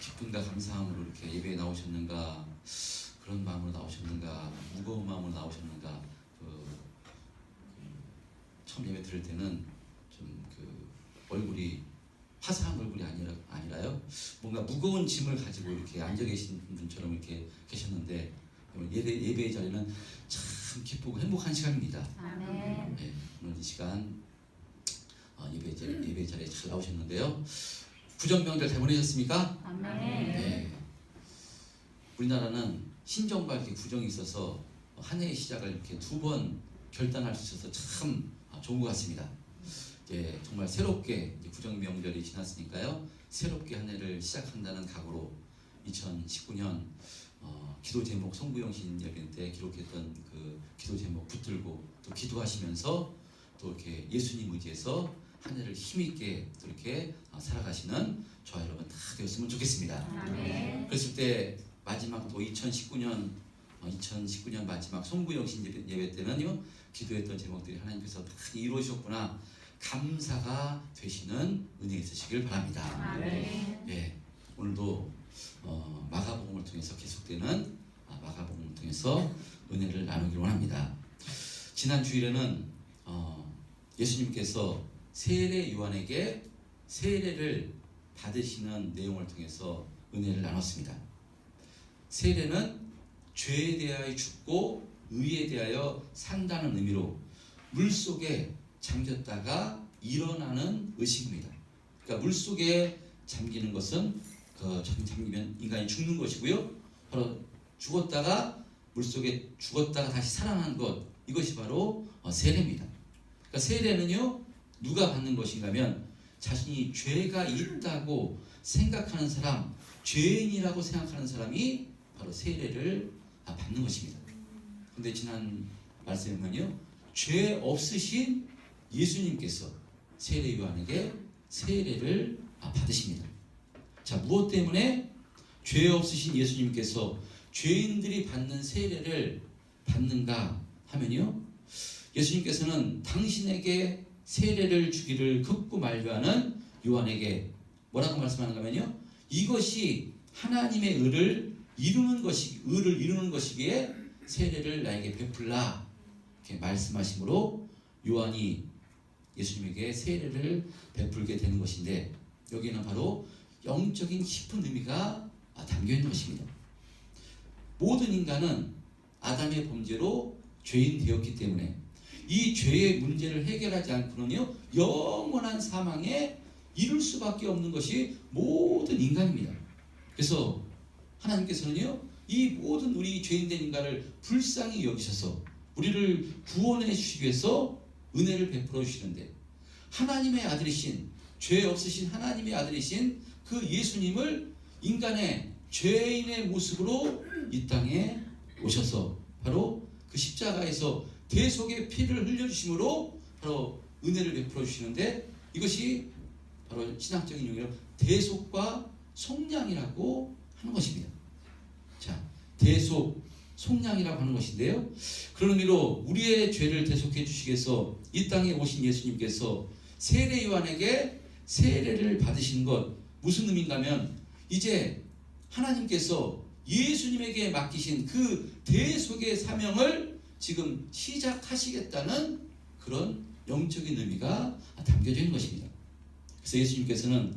기쁨과 감사함으로 이렇게 예배에 나오셨는가, 그런 마음으로 나오셨는가, 무거운 마음으로 나오셨는가. 처음 예배 들을 때는 좀 얼굴이 화사한 얼굴이 아니라요, 뭔가 무거운 짐을 가지고 이렇게 앉아 계신 분처럼 이렇게 계셨는데, 예배의 자리는 참 기쁘고 행복한 시간입니다. 아멘. 네, 오늘 이 시간 예배 자리에 잘 나오셨는데요. 구정명절 잘 보내셨습니까? 아멘. 네. 우리나라는 신정과 이렇게 구정이 있어서 한 해의 시작을 이렇게 두 번 결단할 수 있어서 참 좋은 것 같습니다. 이제 정말 새롭게 이제 구정명절이 지났으니까요, 새롭게 한 해를 시작한다는 각오로 2019년 기도 제목 송구영신 예배 때 기록했던 그 기도 제목 붙들고 또 기도하시면서 또 이렇게 예수님 의지해서 한 해를 힘있게 또 이렇게 살아가시는 저와 여러분 다 되었으면 좋겠습니다. 아멘. 그랬을 때 마지막 또 2019년 마지막 송구영신 예배 때는요, 기도했던 제목들이 하나님께서 다 이루어지셨구나, 감사가 되시는 은혜 있으시길 바랍니다. 아멘. 네, 오늘도 마가복음을 통해서 계속되는 마가복음을 통해서 은혜를 나누기를 원합니다. 지난 주일에는 예수님께서 세례 요한에게 세례를 받으시는 내용을 통해서 은혜를 나눴습니다. 세례는 죄에 대하여 죽고 의에 대하여 산다는 의미로 물속에 잠겼다가 일어나는 의식입니다. 그러니까 물속에 잠기는 것은 잠기면 인간이 죽는 것이고요, 바로 죽었다가 물속에 죽었다가 다시 살아난 것, 이것이 바로 세례입니다. 그러니까 세례는요, 누가 받는 것인가 하면 자신이 죄가 있다고 생각하는 사람, 죄인이라고 생각하는 사람이 바로 세례를 받는 것입니다. 근데 지난 말씀에 보면요, 죄 없으신 예수님께서 세례 요한에게 세례를 받으십니다. 자, 무엇 때문에 죄 없으신 예수님께서 죄인들이 받는 세례를 받는가 하면요, 예수님께서는 당신에게 세례를 주기를 극구 만류하는 요한에게 뭐라고 말씀하는가 하면요, 이것이 하나님의 의를 이루는 것이기에 세례를 나에게 베풀라, 이렇게 말씀하심으로 요한이 예수님에게 세례를 베풀게 되는 것인데, 여기는 바로 영적인 깊은 의미가 담겨 있는 것입니다. 모든 인간은 아담의 범죄로 죄인 되었기 때문에 이 죄의 문제를 해결하지 않고는요, 영원한 사망에 이를 수밖에 없는 것이 모든 인간입니다. 그래서 하나님께서는요, 이 모든 우리 죄인된 인간을 불쌍히 여기셔서 우리를 구원해 주시기 위해서 은혜를 베풀어 주시는데, 하나님의 아들이신, 죄 없으신 하나님의 아들이신 그 예수님을 인간의 죄인의 모습으로 이 땅에 오셔서 바로 그 십자가에서 대속의 피를 흘려주심으로 바로 은혜를 베풀어 주시는데, 이것이 바로 신학적인 용어로 대속과 속량이라고 하는 것입니다. 자, 대속, 속량이라고 하는 것인데요, 그런 의미로 우리의 죄를 대속해 주시기 위해서 이 땅에 오신 예수님께서 세례 요한에게 세례를 받으신 것, 무슨 의미인가 하면 이제 하나님께서 예수님에게 맡기신 그 대속의 사명을 지금 시작하시겠다는 그런 영적인 의미가 담겨져 있는 것입니다. 그래서 예수님께서는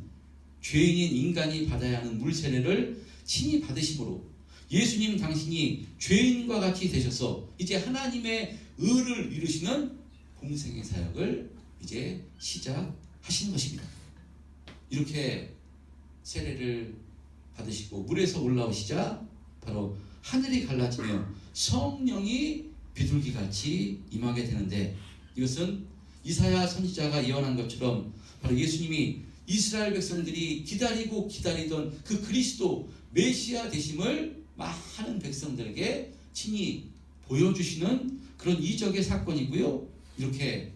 죄인인 인간이 받아야 하는 물세례를 친히 받으심으로 예수님 당신이 죄인과 같이 되셔서 이제 하나님의 의를 이루시는 공생의 사역을 이제 시작하시는 것입니다. 이렇게 세례를 받으시고 물에서 올라오시자 바로 하늘이 갈라지며 성령이 비둘기같이 임하게 되는데, 이것은 이사야 선지자가 예언한 것처럼 바로 예수님이 이스라엘 백성들이 기다리고 기다리던 그 그리스도 메시아 되심을 많은 백성들에게 친히 보여주시는 그런 이적의 사건이고요. 이렇게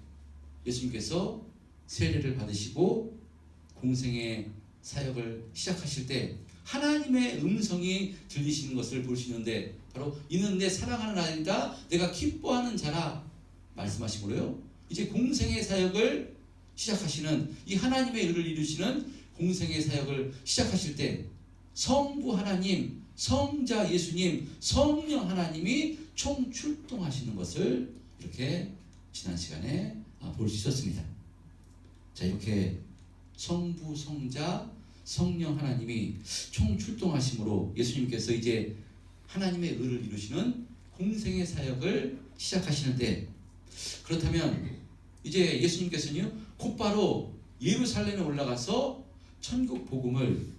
예수님께서 세례를 받으시고 공생의 사역을 시작하실 때 하나님의 음성이 들리시는 것을 볼 수 있는데, 바로 이는 내 사랑하는 아들이다, 내가 기뻐하는 자라 말씀하시므로요, 이제 공생의 사역을 시작하시는 이 하나님의 의를 이루시는 공생의 사역을 시작하실 때 성부 하나님, 성자 예수님, 성령 하나님이 총 출동하시는 것을 이렇게 지난 시간에 볼 수 있었습니다. 자, 이렇게 성부, 성자, 성령 하나님이 총 출동하심으로 예수님께서 이제 하나님의 의를 이루시는 공생의 사역을 시작하시는데, 그렇다면 이제 예수님께서는요 곧바로 예루살렘에 올라가서 천국 복음을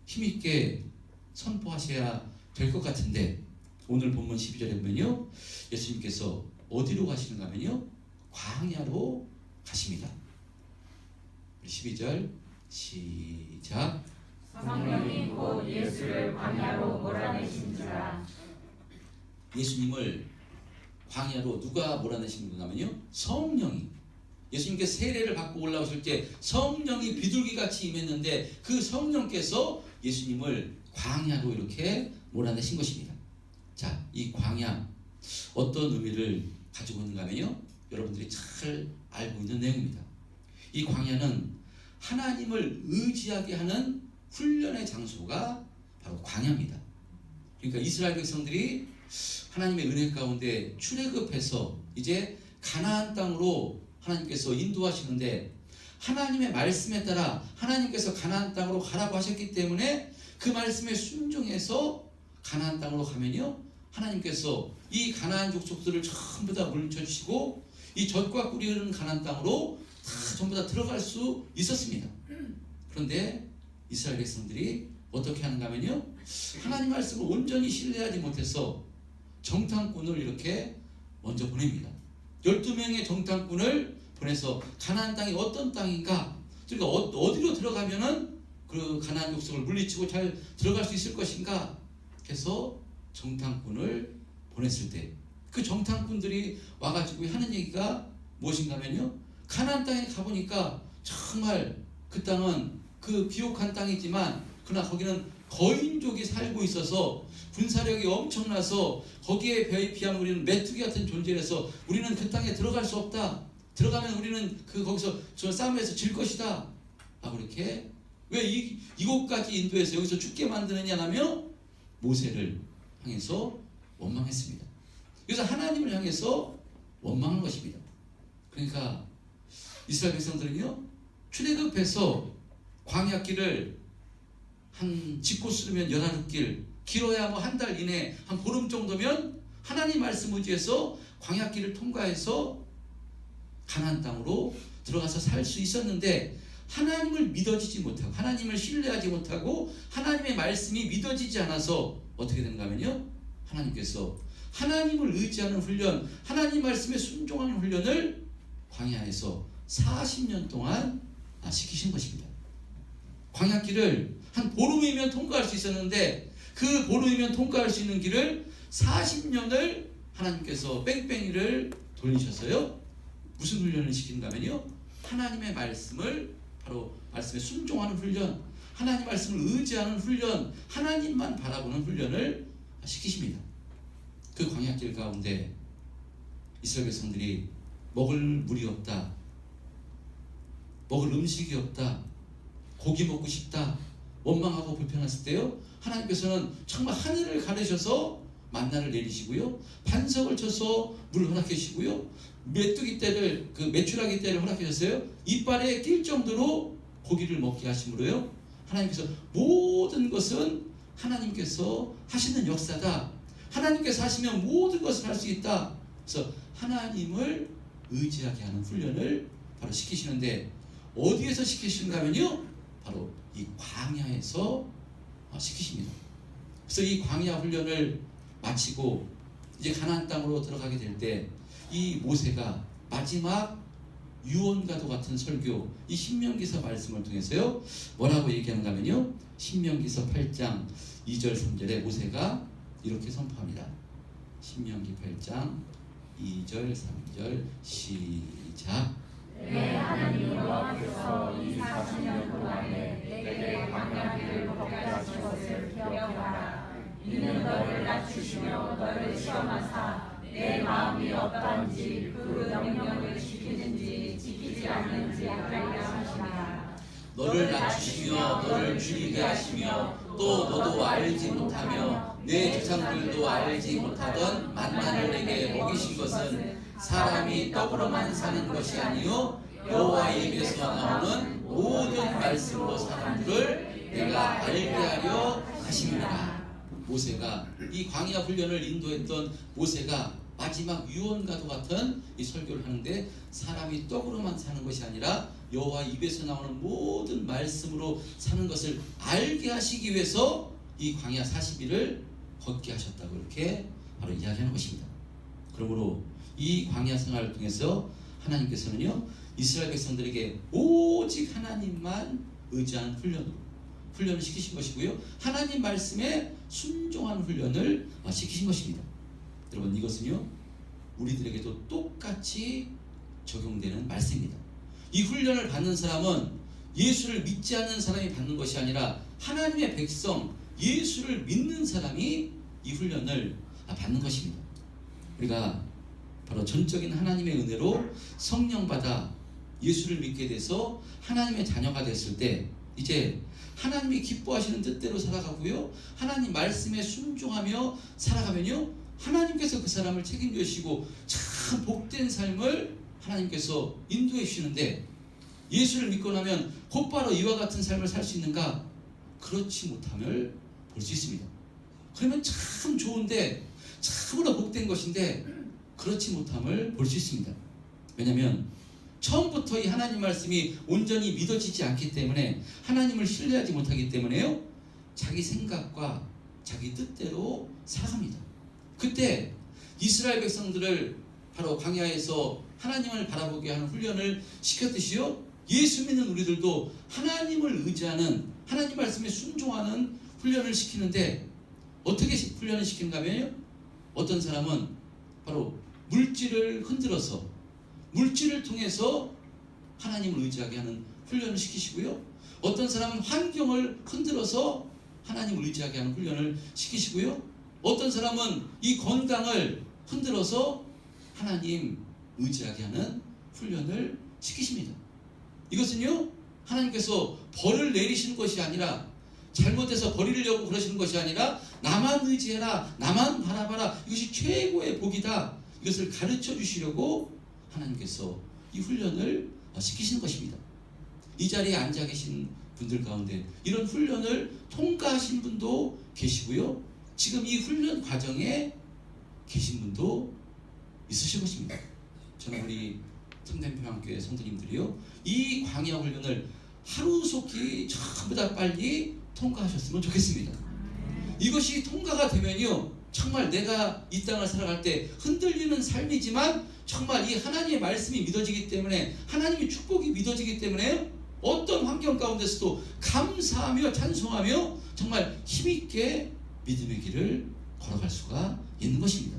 힘있게 선포하셔야 될 것 같은데, 오늘 본문 12절에 보면요 예수님께서 어디로 가시는가 하면요 광야로 가십니다. 12절 시작. 성령이 곧 예수를 광야로 몰아내신지라. 예수님을 광야로 누가 몰아내신 건가면요 성령이. 예수님께 세례를 받고 올라오실 때 성령이 비둘기같이 임했는데 그 성령께서 예수님을 광야로 이렇게 몰아내신 것입니다. 자, 이 광야 어떤 의미를 가지고 있는가 하면요 여러분들이 잘 알고 있는 내용입니다. 이 광야는 하나님을 의지하게 하는 훈련의 장소가 바로 광야입니다. 그러니까 이스라엘 백성들이 하나님의 은혜 가운데 출애굽해서 이제 가나안 땅으로 하나님께서 인도하시는데, 하나님의 말씀에 따라 하나님께서 가나안 땅으로 가라고 하셨기 때문에 그 말씀에 순종해서 가나안 땅으로 가면요 하나님께서 이 가나안 족속들을 전부 다 물리쳐주시고 이 젖과 꿀이 흐르는 가나안 땅으로 다 전부 다 들어갈 수 있었습니다. 그런데 이스라엘 백성들이 어떻게 하는가 하면요 하나님 말씀을 온전히 신뢰하지 못해서 정탐꾼을 이렇게 먼저 보냅니다. 12명의 정탐꾼을 보내서 가나안 땅이 어떤 땅인가, 그러니까 어디로 들어가면은 그 가나안 족속을 물리치고 잘 들어갈 수 있을 것인가 해서 정탐꾼을 보냈을 때 그 정탐꾼들이 와가지고 하는 얘기가 무엇인가 하면요 가나안 땅에 가보니까 정말 그 땅은 그 비옥한 땅이지만 그러나 거기는 거인족이 살고 있어서 군사력이 엄청나서 거기에 비하면 우리는 메뚜기 같은 존재라서 우리는 그 땅에 들어갈 수 없다. 들어가면 우리는 거기서 저 싸움에서 질 것이다. 이렇게 왜 이곳까지 인도해서 여기서 죽게 만드느냐 하며 모세를 향해서 원망했습니다. 그래서 하나님을 향해서 원망한 것입니다. 그러니까 이스라엘 백성들은요 출애굽해서 광야길을 한 짚고 쓰면 16길, 길어야 뭐 한 달 이내, 한 보름 정도면 하나님 말씀 의지해서 광야길을 통과해서 가나안 땅으로 들어가서 살 수 있었는데, 하나님을 믿어지지 못하고 하나님을 신뢰하지 못하고 하나님의 말씀이 믿어지지 않아서 어떻게 된가 하면요 하나님께서 하나님을 의지하는 훈련, 하나님 말씀에 순종하는 훈련을 광야에서 40년 동안 시키신 것입니다. 광야길을 한 보름이면 통과할 수 있었는데 그 보름이면 통과할 수 있는 길을 40년을 하나님께서 뺑뺑이를 돌리셔서요 무슨 훈련을 시킨가 하면요 하나님의 말씀을 바로 말씀에 순종하는 훈련, 하나님 말씀을 의지하는 훈련, 하나님만 바라보는 훈련을 시키십니다. 그 광야길 가운데 이스라엘 백성들이 먹을 물이 없다, 먹을 음식이 없다, 고기 먹고 싶다, 원망하고 불편했을 때요 하나님께서는 정말 하늘을 가르셔서 만나를 내리시고요 반석을 쳐서 물을 허락해 주시고요 메뚜기 떼를 그 메추라기 떼를 허락해 주셨어요. 이빨에 낄 정도로 고기를 먹게 하심으로요 하나님께서 모든 것은 하나님께서 하시는 역사다, 하나님께서 하시면 모든 것을 할 수 있다. 그래서 하나님을 의지하게 하는 훈련을 바로 시키시는데, 어디에서 시키시는가 하면요 바로 이 광야에서 시키십니다. 그래서 이 광야 훈련을 마치고 이제 가나안 땅으로 들어가게 될 때 이 모세가 마지막 유언과도 같은 설교, 이 신명기서 말씀을 통해서요 뭐라고 얘기하는가 하면요 신명기서 8장 2절 3절에 모세가 이렇게 선포합니다. 신명기 8장 2절 3절 시작. 내 하나님 여호와께서 이 40년 동안에 내게 광야길을 걷게 하신 것을 기억하라. 이는 너를 낮추시며 너를 시험하사 내 마음이 어떠한지 그 명령을 지키는지 지키지 않는지 알게 하시라. 너를 낮추시며 너를 줄이게 하시며 또 너도 알지 못하며 내 조상들도 알지 못하던 만나를 내게 먹이신 것은 사람이 떡으로만 사는 것이 아니요 여호와의 입에서 나오는 모든 말씀으로 사는 줄을 내가 알게 하려 하심이라. 모세가 이 광야 훈련을 인도했던 모세가 마지막 유언과도 같은 이 설교를 하는데, 사람이 떡으로만 사는 것이 아니라 여호와 입에서 나오는 모든 말씀으로 사는 것을 알게 하시기 위해서 이 광야 40일을 걷게 하셨다고 이렇게 바로 이야기하는 것입니다. 그러므로 이 광야 생활을 통해서 하나님께서는요, 이스라엘 백성들에게 오직 하나님만 의지하는 훈련을 시키신 것이고요, 하나님 말씀에 순종하는 훈련을 시키신 것입니다. 여러분, 이것은요 우리들에게도 똑같이 적용되는 말씀입니다. 이 훈련을 받는 사람은 예수를 믿지 않는 사람이 받는 것이 아니라 하나님의 백성, 예수를 믿는 사람이 이 훈련을 받는 것입니다. 우리가 바로 전적인 하나님의 은혜로 성령 받아 예수를 믿게 돼서 하나님의 자녀가 됐을 때, 이제 하나님이 기뻐하시는 뜻대로 살아가고요, 하나님 말씀에 순종하며 살아가면요, 하나님께서 그 사람을 책임져 주시고 참 복된 삶을 하나님께서 인도해 주시는데, 예수를 믿고 나면 곧바로 이와 같은 삶을 살 수 있는가? 그렇지 못함을 볼 수 있습니다. 그러면 참 좋은데, 참으로 복된 것인데 그렇지 못함을 볼 수 있습니다. 왜냐하면 처음부터 이 하나님 말씀이 온전히 믿어지지 않기 때문에, 하나님을 신뢰하지 못하기 때문에요, 자기 생각과 자기 뜻대로 살아갑니다. 그때 이스라엘 백성들을 바로 광야에서 하나님을 바라보게 하는 훈련을 시켰듯이요, 예수 믿는 우리들도 하나님을 의지하는, 하나님 말씀에 순종하는 훈련을 시키는데, 어떻게 훈련을 시키는가 하면요, 어떤 사람은 바로 물질을 흔들어서 물질을 통해서 하나님을 의지하게 하는 훈련을 시키시고요, 어떤 사람은 환경을 흔들어서 하나님을 의지하게 하는 훈련을 시키시고요, 어떤 사람은 이 건강을 흔들어서 하나님 의지하게 하는 훈련을 시키십니다. 이것은요, 하나님께서 벌을 내리시는 것이 아니라, 잘못해서 버리려고 그러시는 것이 아니라, 나만 의지해라, 나만 바라봐라, 이것이 최고의 복이다, 이것을 가르쳐 주시려고 하나님께서 이 훈련을 시키시는 것입니다. 이 자리에 앉아 계신 분들 가운데 이런 훈련을 통과하신 분도 계시고요, 지금 이 훈련 과정에 계신 분도 있으실 것입니다. 저는 우리 참된평안교회 성도님들이요, 이 광야 훈련을 하루속히 전부 다 빨리 통과하셨으면 좋겠습니다. 이것이 통과가 되면요, 정말 내가 이 땅을 살아갈 때 흔들리는 삶이지만 정말 이 하나님의 말씀이 믿어지기 때문에, 하나님의 축복이 믿어지기 때문에 어떤 환경 가운데서도 감사하며 찬송하며 정말 힘있게 믿음의 길을 걸어갈 수가 있는 것입니다.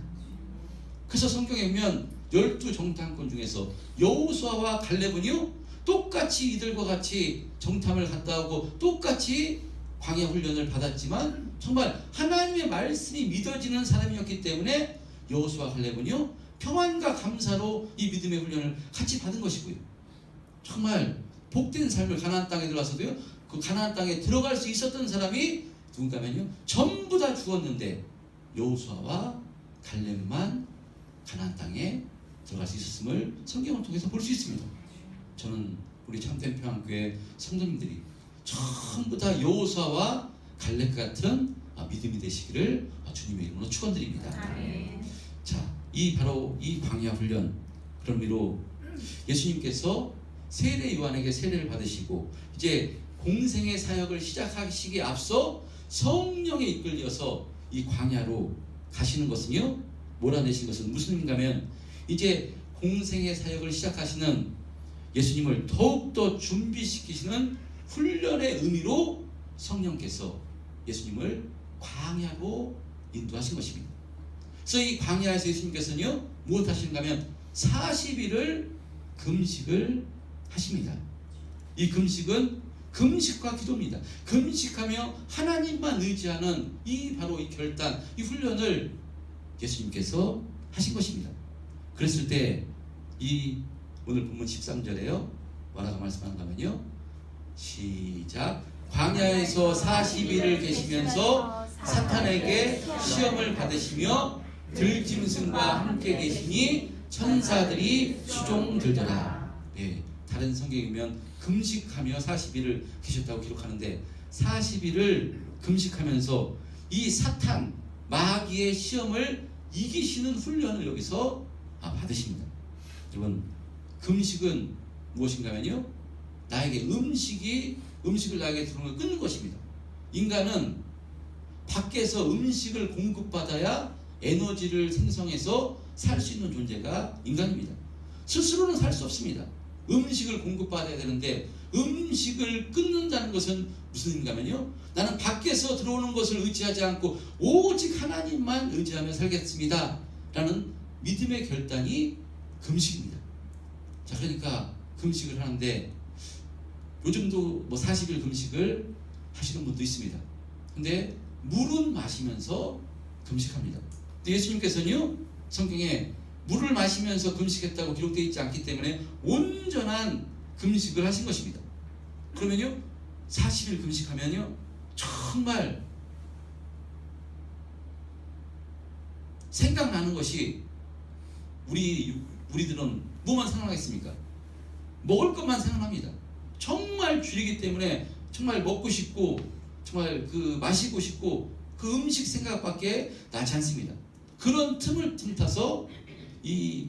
그래서 성경에 보면 12정탐꾼 중에서 여호수아와 갈렙은요, 똑같이 이들과 같이 정탐을 갔다 오고 똑같이 광야 훈련을 받았지만 정말 하나님의 말씀이 믿어지는 사람이었기 때문에 여호수아와 갈렙은요, 평안과 감사로 이 믿음의 훈련을 같이 받은 것이고요, 정말 복된 삶을 가나안 땅에 들어가서도요, 그 가나안 땅에 들어갈 수 있었던 사람이 누군가면요, 전부 다 죽었는데 여호수아와 갈렙만 가나안 땅에 들어갈 수 있었음을 성경을 통해서 볼 수 있습니다. 저는 우리 참된 평안교회 성도님들이 전부 다 여호수아와 갈렙 같은 믿음이 되시기를 주님의 이름으로 축원드립니다. 자, 바로 이 광야 훈련, 그런 의미로 예수님께서 세례 요한에게 세례를 받으시고 이제 공생의 사역을 시작하시기에 앞서 성령에 이끌려서 이 광야로 가시는 것은요, 몰아내신 것은 무슨 의미인가면, 이제 공생의 사역을 시작하시는 예수님을 더욱더 준비시키시는 훈련의 의미로 성령께서 예수님을 광야로 인도하신 것입니다. 그래서 이 광야에서 예수님께서는요, 무엇 하시는가 하면 40일을 금식을 하십니다. 이 금식은 금식과 기도입니다. 금식하며 하나님만 의지하는 바로 이 결단, 이 훈련을 예수님께서 하신 것입니다. 그랬을 때 오늘 본문 13절에요, 뭐라고 말씀하는가 하면요, 시작. 광야에서 40일을 계시면서 사탄에게 시험을 받으시며 들짐승과 함께 계시니 천사들이 수종들더라. 예, 다른 성경에 보면 금식하며 40일을 계셨다고 기록하는데 40일을 금식하면서 이 사탄 마귀의 시험을 이기시는 훈련을 여기서 받으십니다. 여러분, 금식은 무엇인가면요, 나에게 음식을 나에게 들어오는 걸 끊는 것입니다. 인간은 밖에서 음식을 공급받아야 에너지를 생성해서 살 수 있는 존재가 인간입니다. 스스로는 살 수 없습니다. 음식을 공급받아야 되는데 음식을 끊는다는 것은 무슨 의미냐면요, 나는 밖에서 들어오는 것을 의지하지 않고 오직 하나님만 의지하며 살겠습니다 라는 믿음의 결단이 금식입니다. 자, 그러니까 금식을 하는데 요즘도 40일 금식을 하시는 분도 있습니다. 근데 물은 마시면서 금식합니다. 근데 예수님께서는요, 성경에 물을 마시면서 금식했다고 기록되어 있지 않기 때문에 온전한 금식을 하신 것입니다. 그러면요, 40일 금식하면요, 정말 생각나는 것이 우리들은 뭐만 생각하겠습니까? 먹을 것만 생각합니다. 정말 줄이기 때문에 정말 먹고 싶고 정말 마시고 싶고 그 음식 생각밖에 나지 않습니다. 그런 틈을 타서 이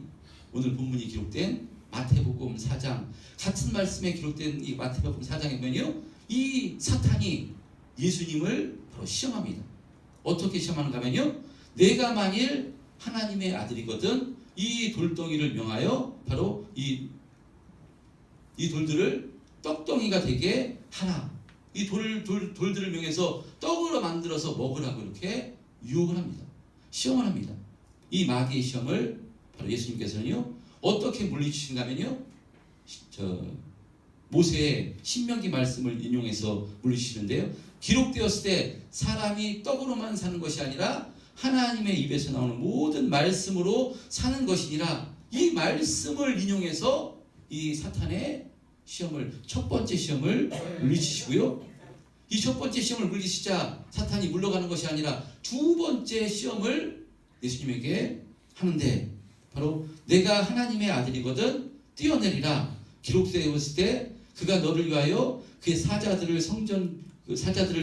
오늘 본문이 기록된 마태복음 4장, 같은 말씀에 기록된 이 마태복음 4장에 보면요, 이 사탄이 예수님을 바로 시험합니다. 어떻게 시험하는가 하면요, 내가 만일 하나님의 아들이거든 이 돌덩이를 명하여 바로 이 돌들을 떡덩이가 되게 하라. 이 돌들을 명해서 떡으로 만들어서 먹으라고 이렇게 유혹을 합니다. 시험을 합니다. 이 마귀의 시험을 바로 예수님께서는요, 어떻게 물리치신가 하면요, 모세의 신명기 말씀을 인용해서 물리치시는데요, 기록되었을 때 사람이 떡으로만 사는 것이 아니라 하나님의 입에서 나오는 모든 말씀으로 사는 것이니라. 이 말씀을 인용해서 이 사탄의 시험을, 첫 번째 시험을 물리치시고요, 이 첫 번째 시험을 물리치자 사탄이 물러가는 것이 아니라 두 번째 시험을 예수님에게 하는데, 바로 내가 하나님의 아들이거든 뛰어내리라. 기록되었을 때 그가 너를 위하여 그의 사자들을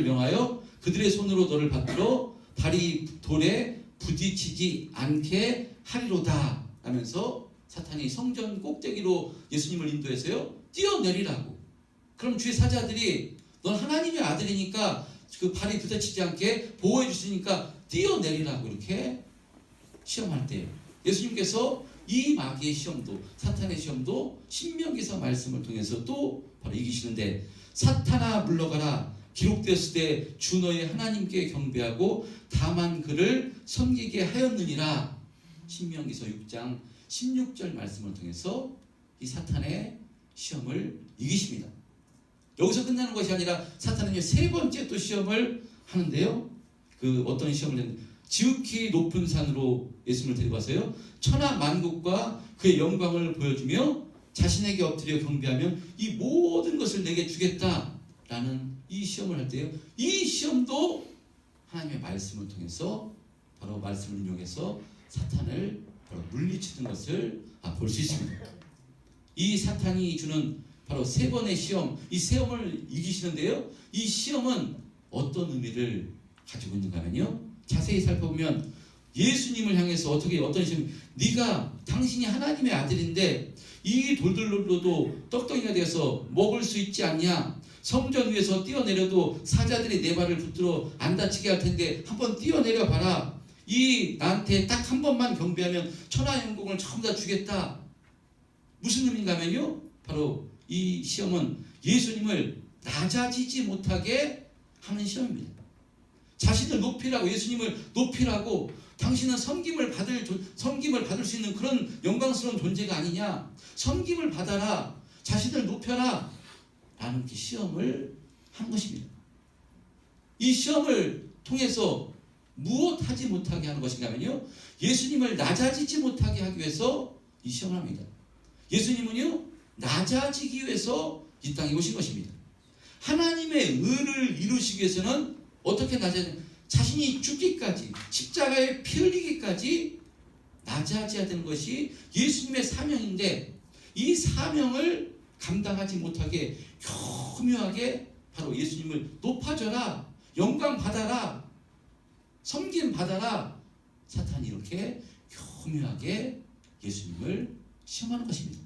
명하여 그들의 손으로 너를 받들어 발이 돌에 부딪히지 않게 하리로다 하면서 사탄이 성전 꼭대기로 예수님을 인도해서요, 뛰어내리라고. 그럼 주의 사자들이 넌 하나님의 아들이니까 그 발이 부딪히지 않게 보호해 주시니까 뛰어내리라고 이렇게 시험할 때 예수님께서 이 마귀의 시험도, 사탄의 시험도 신명기서 말씀을 통해서 또 바로 이기시는데, 사탄아 물러가라. 기록되었을 때 주 너의 하나님께 경배하고 다만 그를 섬기게 하였느니라. 신명기서 6장 16절 말씀을 통해서 이 사탄의 시험을 이기십니다. 여기서 끝나는 것이 아니라 사탄은 세 번째 또 시험을 하는데요, 어떤 시험을 했는데, 지극히 높은 산으로 예수님을 데리고 가서요, 천하 만국과 그의 영광을 보여주며 자신에게 엎드려 경배하면 이 모든 것을 내게 주겠다라는 이 시험을 할 때요, 이 시험도 하나님의 말씀을 통해서 바로 말씀을 인용해서 사탄을 바로 물리치는 것을 볼 수 있습니다. 이 사탄이 주는 바로 세 번의 시험, 이 시험을 이기시는데요, 이 시험은 어떤 의미를 가지고 있는가 하면요, 자세히 살펴보면 예수님을 향해서 어떤 시험, 당신이 하나님의 아들인데 이 돌들로도 떡덩이가 되어서 먹을 수 있지 않냐? 성전 위에서 뛰어내려도 사자들이 내 발을 붙들어 안 다치게 할 텐데 한번 뛰어내려 봐라. 나한테 딱 한 번만 경배하면 천하 영광을 전부 다 주겠다. 무슨 의미인가 하면요, 바로 이 시험은 예수님을 낮아지지 못하게 하는 시험입니다. 자신을 높이라고, 예수님을 높이라고, 당신은 섬김을 받을 수 있는 그런 영광스러운 존재가 아니냐, 섬김을 받아라, 자신을 높여라 라는 시험을 하는 것입니다. 이 시험을 통해서 무엇하지 못하게 하는 것인가 하면요, 예수님을 낮아지지 못하게 하기 위해서 이 시험을 합니다. 예수님은요, 낮아지기 위해서 이 땅에 오신 것입니다. 하나님의 의를 이루시기 위해서는 어떻게 낮아야 되냐? 자신이 죽기까지, 십자가에 피 흘리기까지 낮아져야 되는 것이 예수님의 사명인데, 이 사명을 감당하지 못하게 교묘하게 바로 예수님을 높아져라, 영광 받아라, 섬김 받아라, 사탄이 이렇게 교묘하게 예수님을 시험하는 것입니다.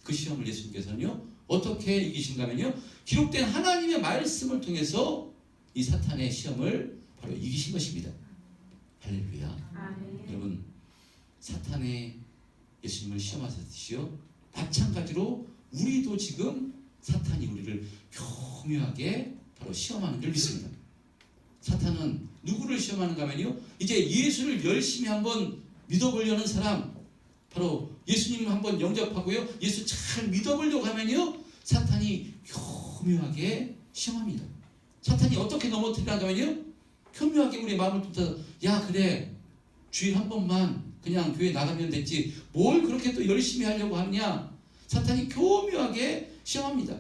그 시험을 예수님께서는요 어떻게 이기신가 하면요, 기록된 하나님의 말씀을 통해서 이 사탄의 시험을 바로 이기신 것입니다. 할렐루야. 아멘. 여러분, 사탄의 예수님을 시험하셨듯이요, 마찬가지로 우리도 지금 사탄이 우리를 교묘하게 바로 시험하는 줄 믿습니다. 사탄은 누구를 시험하는가 하면요, 이제 예수를 열심히 한번 믿어보려는 사람, 바로 예수님 한번 영접하고요, 예수 잘 믿어보려고 하면요, 사탄이 교묘하게 시험합니다. 사탄이 어떻게 넘어뜨리는가 하면요, 교묘하게 우리 마음을 뚫어서, 야 그래 주일 한 번만 그냥 교회 나가면 됐지 뭘 그렇게 또 열심히 하려고 하느냐. 사탄이 교묘하게 시험합니다.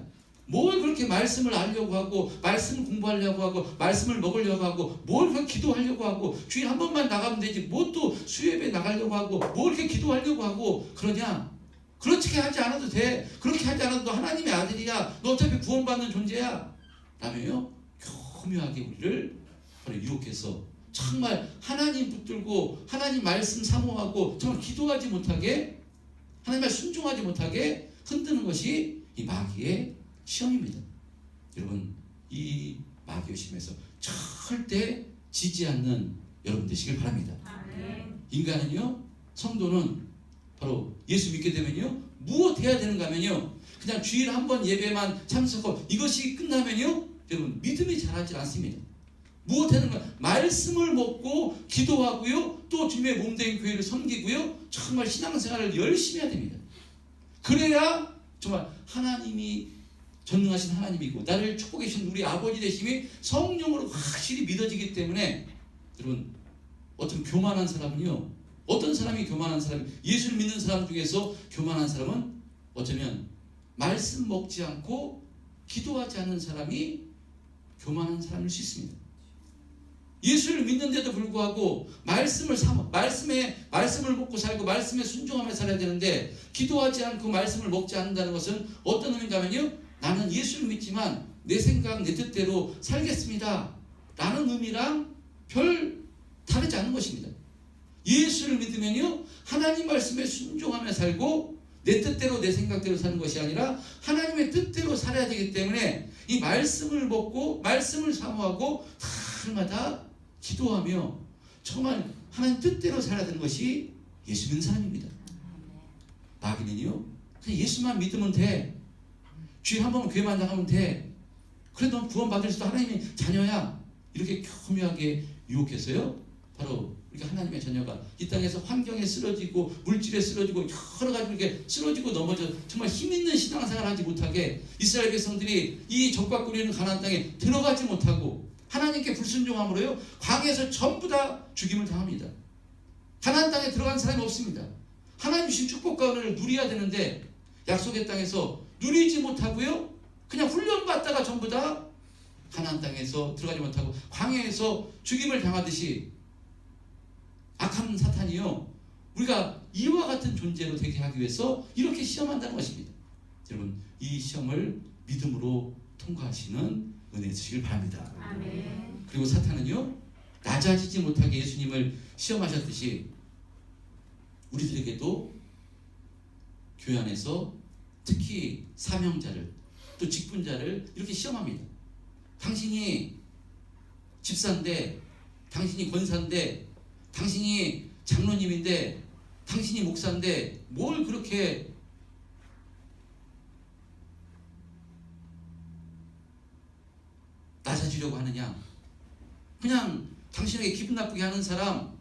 뭘 그렇게 말씀을 알려고 하고, 말씀을 공부하려고 하고, 말씀을 먹으려고 하고, 뭘 그렇게 기도하려고 하고, 주일 한 번만 나가면 되지 뭐 또 수요예배 나가려고 하고, 뭘 그렇게 기도하려고 하고 그러냐. 그렇게 하지 않아도 돼. 그렇게 하지 않아도 너 하나님의 아들이야. 너 어차피 구원받는 존재야 라며요 교묘하게 우리를 바로 유혹해서 정말 하나님 붙들고 하나님 말씀 사모하고 정말 기도하지 못하게, 하나님 말 순종하지 못하게 흔드는 것이 이 마귀의 시험입니다. 여러분, 이 마귀의 시험에서 절대 지지 않는 여러분 되시길 바랍니다. 아멘. 인간은요, 성도는 바로 예수 믿게 되면요 무엇 해야 되는가 하면요, 그냥 주일 한 번 예배만 참석하고 이것이 끝나면요 여러분 믿음이 자라지 않습니다. 무엇 하는가? 말씀을 먹고 기도하고요, 또 주님의 몸된 교회를 섬기고요, 정말 신앙생활을 열심히 해야 됩니다. 그래야 정말 하나님이 전능하신 하나님이고 나를 축복해 주신 우리 아버지 되심이 성령으로 확실히 믿어지기 때문에, 여러분 어떤 교만한 사람은요, 어떤 사람이 교만한 사람이, 예수를 믿는 사람 중에서 교만한 사람은 어쩌면 말씀 먹지 않고 기도하지 않는 사람이 교만한 사람일 수 있습니다. 예수를 믿는데도 불구하고 말씀을 먹고 살고 말씀에 순종하며 살아야 되는데, 기도하지 않고 말씀을 먹지 않는다는 것은 어떤 의미인가 하면요, 나는 예수를 믿지만 내 생각 내 뜻대로 살겠습니다 라는 의미랑 별 다르지 않은 것입니다. 예수를 믿으면요 하나님 말씀에 순종하며 살고 내 뜻대로 내 생각대로 사는 것이 아니라 하나님의 뜻대로 살아야 되기 때문에, 이 말씀을 먹고 말씀을 사모하고 날마다 기도하며 정말 하나님 뜻대로 살아야 되는 것이 예수 믿는 사람입니다. 마귀는요 그냥 예수만 믿으면 돼, 주일 한 번 교회만 나가면 돼, 그래도 넌 구원받을 수도 하나님의 자녀야, 이렇게 교묘하게 유혹해서요 바로 이렇게 하나님의 자녀가 이 땅에서 환경에 쓰러지고 물질에 쓰러지고 여러 가지 이렇게 쓰러지고 넘어져 정말 힘있는 신앙생활을 하지 못하게, 이스라엘 백성들이 이 적과 꿀리는 가나안 땅에 들어가지 못하고 하나님께 불순종함으로요 광야에서 전부 다 죽임을 당합니다. 가나안 땅에 들어간 사람이 없습니다. 하나님 주신 축복과 은혜를 누려야 되는데 약속의 땅에서 누리지 못하고요, 그냥 훈련받다가 전부 다 가나안 땅에서 들어가지 못하고 광야에서 죽임을 당하듯이, 악한 사탄이요 우리가 이와 같은 존재로 되게 하기 위해서 이렇게 시험한다는 것입니다. 여러분, 이 시험을 믿음으로 통과하시는 은혜 주시길 바랍니다. 아멘. 그리고 사탄은요 낮아지지 못하게 예수님을 시험하셨듯이 우리들에게도 교회 안에서 특히 사명자를 또 직분자를 이렇게 시험합니다. 당신이 집사인데, 당신이 권사인데, 당신이 장로님인데, 당신이 목사인데 뭘 그렇게 낮아지려고 하느냐. 그냥 당신에게 기분 나쁘게 하는 사람,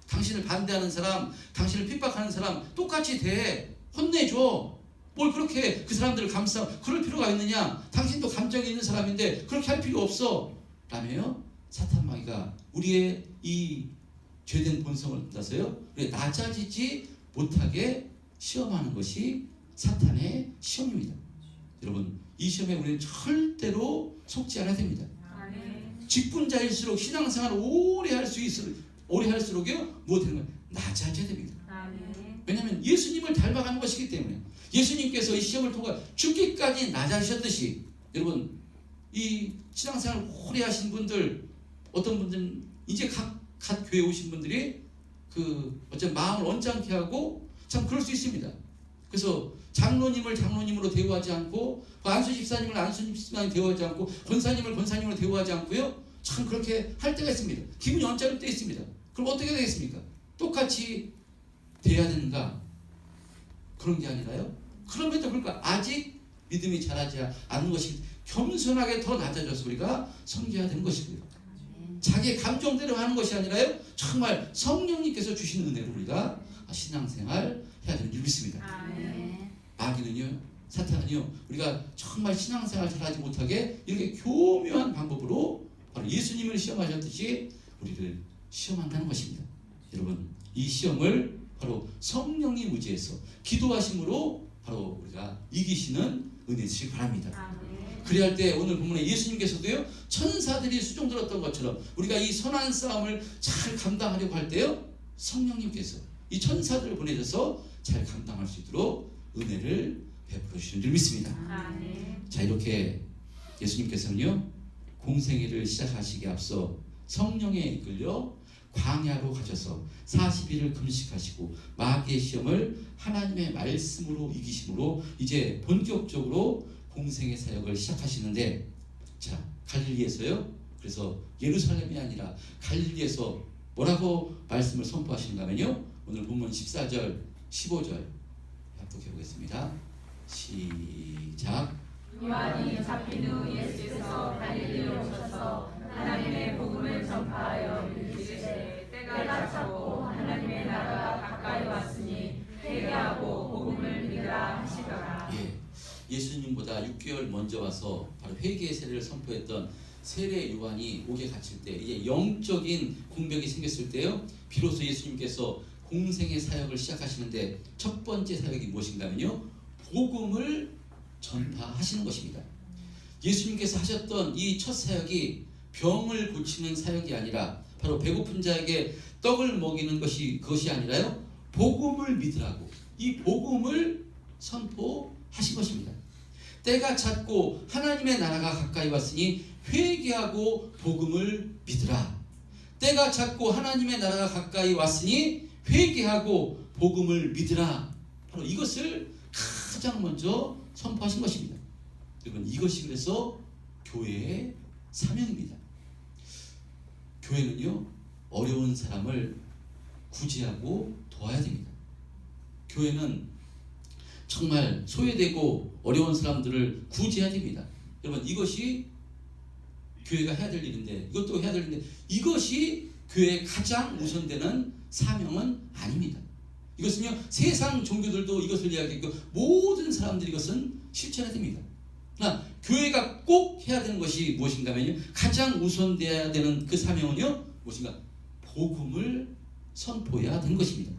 당신을 반대하는 사람, 당신을 핍박하는 사람 똑같이 대해, 혼내줘. 뭘 그렇게 그 사람들을 그럴 필요가 있느냐. 당신도 감정이 있는 사람인데 그렇게 할 필요 없어 라며요 사탄 마귀가 우리의 이 죄된 본성을 따서요 낮아지지 못하게 시험하는 것이 사탄의 시험입니다. 여러분, 이 시험에 우리는 절대로 속지 않아야 됩니다. 아멘. 직분자일수록 신앙생활 오래 할수록요 뭐 되는 거예요? 낮아져야 됩니다. 아멘. 왜냐하면 예수님을 닮아가는 것이기 때문에 예수님께서 이 시험을 통해 죽기까지 낮아지셨듯이 여러분 이 신앙생활 오래 하신 분들 어떤 분들은 이제 갓 교회 오신 분들이 그 어떤 마음을 언짢게 하고 참 그럴 수 있습니다. 그래서 장로님을 장로님으로 대우하지 않고 안수 집사님을 안수 집사님 대우하지 않고 권사님을 권사님으로 대우하지 않고요 참 그렇게 할 때가 있습니다. 기분이 언짢을 때 있습니다. 그럼 어떻게 되겠습니까? 똑같이 돼야 되는가? 그런 게 아니라요. 그럼에도 불구하고 아직 믿음이 자라지 않는 것이 겸손하게 더 낮아져서 우리가 섬겨야 되는 것이고요. 자기의 감정대로 하는 것이 아니라요. 정말 성령님께서 주신 은혜로 우리가 신앙생활 해야 되는 줄 믿습니다. 아멘. 마귀는요, 사탄은요, 우리가 정말 신앙생활 잘하지 못하게 이렇게 교묘한 방법으로 바로 예수님을 시험하셨듯이 우리를 시험한다는 것입니다. 여러분, 이 시험을 바로 성령님 의지해서 기도하심으로 바로 우리가 이기시는 은혜 주시기 바랍니다. 아멘. 그래야 할 때 오늘 본문에 예수님께서도요 천사들이 수종 들었던 것처럼 우리가 이 선한 싸움을 잘 감당하려고 할 때요 성령님께서 이 천사들을 보내셔서 잘 감당할 수 있도록 은혜를 베풀어 주시는 줄 믿습니다. 아멘. 자, 이렇게 예수님께서는요 공생애를 시작하시기에 앞서 성령에 이끌려 광야로 가셔서 40일을 금식하시고 마귀의 시험을 하나님의 말씀으로 이기심으로 이제 본격적으로 공생의 사역을 시작하시는데, 자, 갈릴리에서요. 그래서 예루살렘이 아니라 갈릴리에서 뭐라고 말씀을 선포하시는가 하면요. 오늘 본문 14절, 15절 합독해 보겠습니다. 시작. 요한이 잡힌 후 예수께서 갈릴리로 오셔서 하나님의 복음을 전파하여 이르시되 때가 찼고 하나님의 나라가 가까이 왔으니 회개하고 복음을 믿으라 하시더라. 예수님보다 6개월 먼저 와서 바로 회개의 세례를 선포했던 세례 요한이 옥에 갇힐 때 이제 영적인 공백이 생겼을 때요 비로소 예수님께서 공생의 사역을 시작하시는데 첫 번째 사역이 무엇인가면요 복음을 전파하시는 것입니다. 예수님께서 하셨던 이 첫 사역이 병을 고치는 사역이 아니라 바로 배고픈 자에게 떡을 먹이는 그것이 아니라요 복음을 믿으라고 이 복음을 선포하신 것입니다. 때가 찼고 하나님의 나라가 가까이 왔으니 회개하고 복음을 믿으라. 때가 찼고 하나님의 나라가 가까이 왔으니 회개하고 복음을 믿으라. 바로 이것을 가장 먼저 선포하신 것입니다. 여러분 이것이 그래서 교회의 사명입니다. 교회는요 어려운 사람을 구제하고 도와야 됩니다. 교회는 정말 소외되고 어려운 사람들을 구제해야 됩니다. 여러분 이것이 교회가 해야 될 일인데 이것도 해야 될 일인데 이것이 교회의 가장 우선되는 사명은 아닙니다. 이것은요 세상 종교들도 이것을 이야기했고 모든 사람들이 이것은 실천해야 됩니다. 그러나 교회가 꼭 해야 되는 것이 무엇인가 하면요 가장 우선되어야 되는 그 사명은요 무엇인가 복음을 선포해야 되는 것입니다.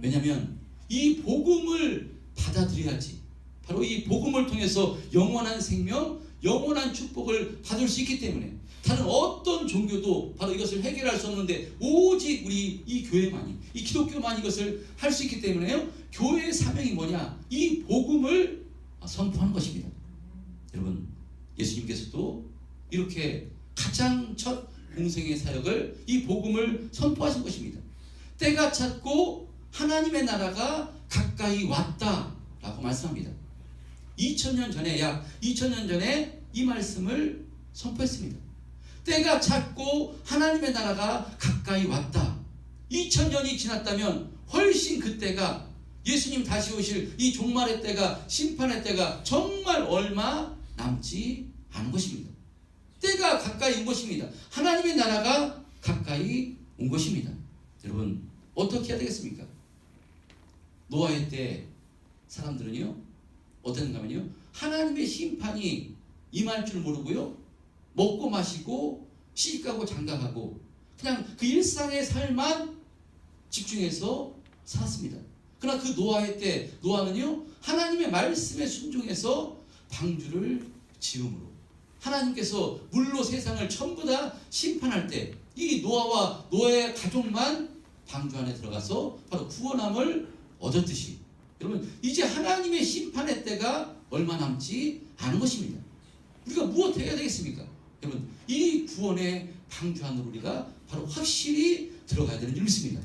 왜냐하면 이 복음을 받아들여야지 바로 이 복음을 통해서 영원한 생명, 영원한 축복을 받을 수 있기 때문에 다른 어떤 종교도 바로 이것을 해결할 수 없는데 오직 우리 이 교회만이 이 기독교만이 이것을 할 수 있기 때문에요 교회의 사명이 뭐냐 이 복음을 선포하는 것입니다. 여러분 예수님께서도 이렇게 가장 첫 공생의 사역을 이 복음을 선포하신 것입니다. 때가 찼고 하나님의 나라가 가까이 왔다라고 말씀합니다. 2000년 전에 약 2000년 전에 이 말씀을 선포했습니다. 때가 찼고 하나님의 나라가 가까이 왔다. 2000년이 지났다면 훨씬 그때가 예수님 다시 오실 이 종말의 때가 심판의 때가 정말 얼마 남지 않은 것입니다. 때가 가까이 온 것입니다. 하나님의 나라가 가까이 온 것입니다. 여러분 어떻게 해야 되겠습니까? 노아의 때 사람들은요 어땠는가 하면요 하나님의 심판이 임할 줄 모르고요 먹고 마시고 시집가고 장가가고 그냥 그 일상의 삶만 집중해서 살았습니다. 그러나 그 노아의 때 노아는요 하나님의 말씀에 순종해서 방주를 지음으로 하나님께서 물로 세상을 전부 다 심판할 때 이 노아와 노아의 가족만 방주 안에 들어가서 바로 구원함을 얻었듯이 여러분 이제 하나님의 심판의 때가 얼마 남지 않은 것입니다. 우리가 무엇 해야 되겠습니까? 여러분 이 구원의 방주 안으로 우리가 바로 확실히 들어가야 되는 줄 믿습니다.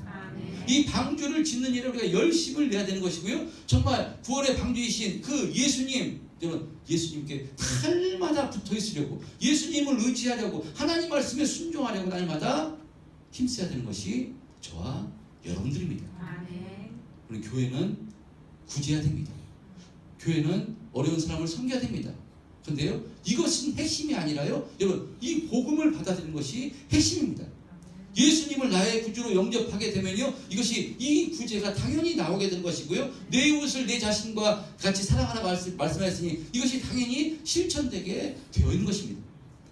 이 방주를 짓는 일에 우리가 열심을 내야 되는 것이고요. 정말 구원의 방주이신 그 예수님, 여러분 예수님께 날마다 붙어 있으려고 예수님을 의지하려고 하나님 말씀에 순종하려고 날마다 힘써야 되는 것이 저와 여러분들입니다. 우리 교회는 구제해야 됩니다. 교회는 어려운 사람을 섬겨야 됩니다. 그런데요, 이것은 핵심이 아니라요, 여러분 이 복음을 받아들이는 것이 핵심입니다. 예수님을 나의 구주로 영접하게 되면요, 이것이 이 구제가 당연히 나오게 되는 것이고요, 내 이웃을 내 자신과 같이 사랑하라 말씀하셨으니 이것이 당연히 실천되게 되어 있는 것입니다.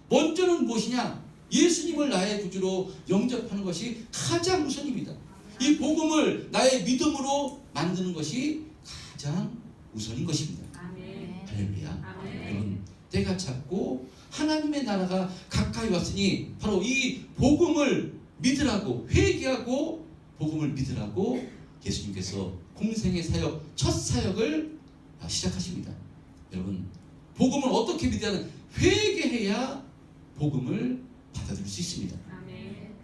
먼저는 무엇이냐? 예수님을 나의 구주로 영접하는 것이 가장 우선입니다. 이 복음을 나의 믿음으로 만드는 것이 가장 우선인 것입니다. 할렐루야. 여러분 때가 찼고 하나님의 나라가 가까이 왔으니 바로 이 복음을 믿으라고 회개하고 복음을 믿으라고 예수님께서 공생의 사역 첫 사역을 시작하십니다. 여러분 복음을 어떻게 믿어야 회개해야 복음을 받아들일 수 있습니다.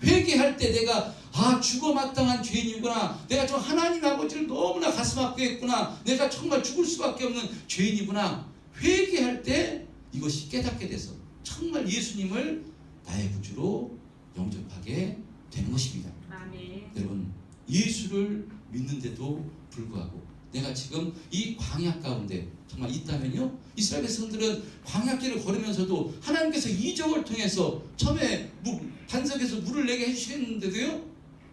회개할 때 내가 죽어 마땅한 죄인이구나, 내가 저 하나님 아버지를 너무나 가슴 아프게 했구나, 내가 정말 죽을 수밖에 없는 죄인이구나, 회개할 때 이것이 깨닫게 돼서 정말 예수님을 나의 구주로 영접하게 되는 것입니다. 여러분 예수를 믿는데도 불구하고 내가 지금 이 광야 가운데 정말 있다면요, 이스라엘 백성들은 광야길을 걸으면서도 하나님께서 이적을 통해서 처음에 반석에서 물을 내게 해주셨는데도요,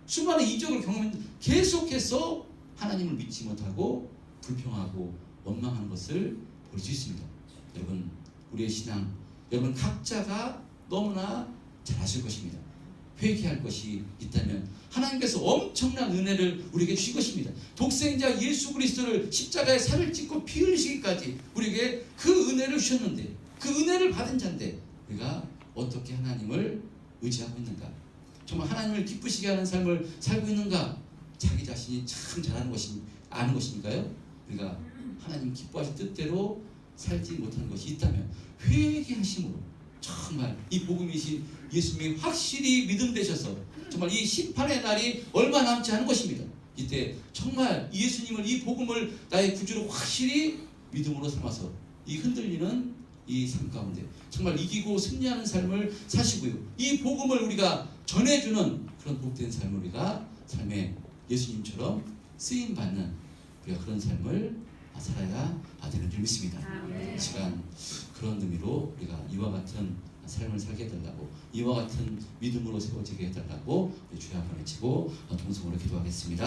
수많은 이적을 경험했는데 계속해서 하나님을 믿지 못하고 불평하고 원망하는 것을 볼 수 있습니다. 여러분 우리의 신앙, 여러분 각자가 너무나 잘 아실 것입니다. 회개할 것이 있다면 하나님께서 엄청난 은혜를 우리에게 주신 것입니다. 독생자 예수 그리스도를 십자가에 살을 찢고 피 흘리시기까지 우리에게 그 은혜를 주셨는데, 그 은혜를 받은 자인데 우리가 어떻게 하나님을 의지하고 있는가? 정말 하나님을 기쁘시게 하는 삶을 살고 있는가? 자기 자신이 참 아는 것이니까요, 우리가 하나님 기뻐하실 뜻대로 살지 못하는 것이 있다면 회개하심으로 정말 이 복음이신 예수님이 확실히 믿음되셔서 정말 이 심판의 날이 얼마 남지 않은 것입니다. 이때 정말 예수님을, 이 복음을 나의 구주로 확실히 믿음으로 삼아서 이 흔들리는 이 삶 가운데 정말 이기고 승리하는 삶을 사시고요, 이 복음을 우리가 전해주는 그런 복된 삶을 우리가 삶에 예수님처럼 쓰임받는 우리가 그런 삶을 살아야 되는 줄 믿습니다. 이 시간 그런 의미로 우리가 이와 같은 삶을 살게 해달라고, 이와 같은 믿음으로 세워지게 해달라고 주여 한번 외치고 동성으로 기도하겠습니다.